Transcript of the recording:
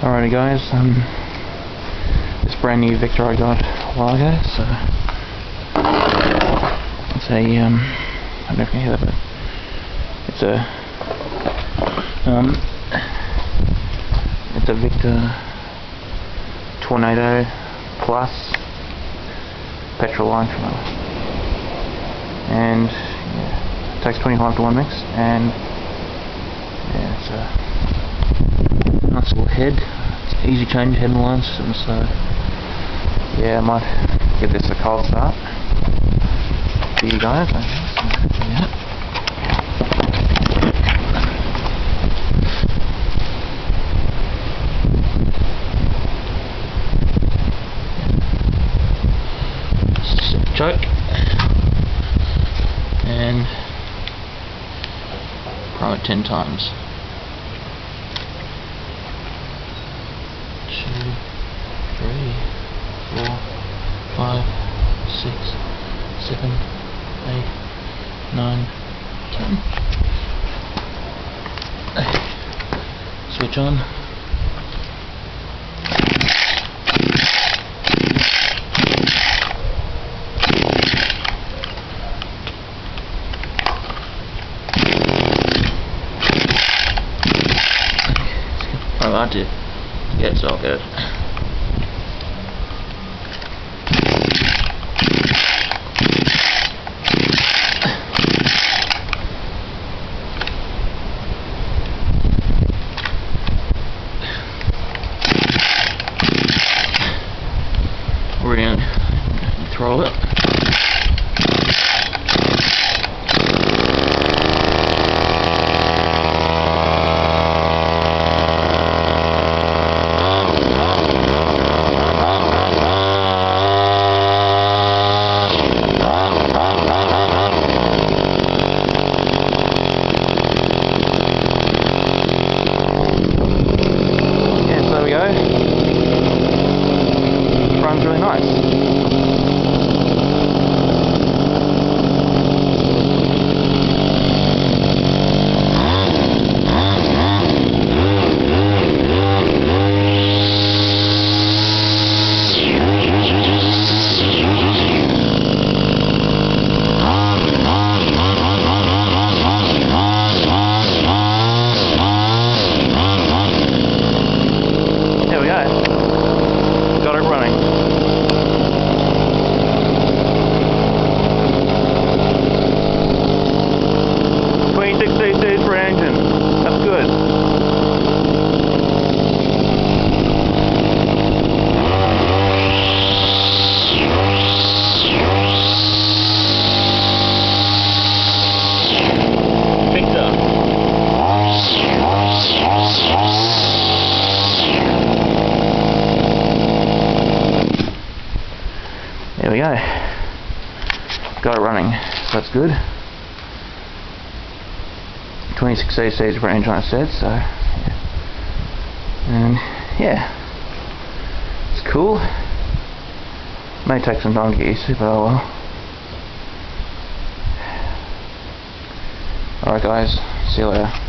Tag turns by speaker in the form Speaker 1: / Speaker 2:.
Speaker 1: Alrighty guys, this brand new Victor I got a while ago, so it's a, I don't know if you can hear that, but it's a Victor Tornado Plus petrol line trailer, and yeah, it takes 25 to 1 mix, and yeah, it's a nice little head. It's easy change head and line system, so yeah, I might give this a cold start for you guys. Yeah. Choke and prime it 10 times. 2, 3, 4, 5, 6, 7, 8, 9, 10. Switch on. I want to get it all good. We're gonna throw it. Runs really nice. There we go. Got it running. CCs for an engine. That's good. Victor. There we go. Got it running. So that's good. 26 cc's per engine I said, so yeah. And yeah, it's cool. May take some time to get used to, but oh well. Alright guys, see you later.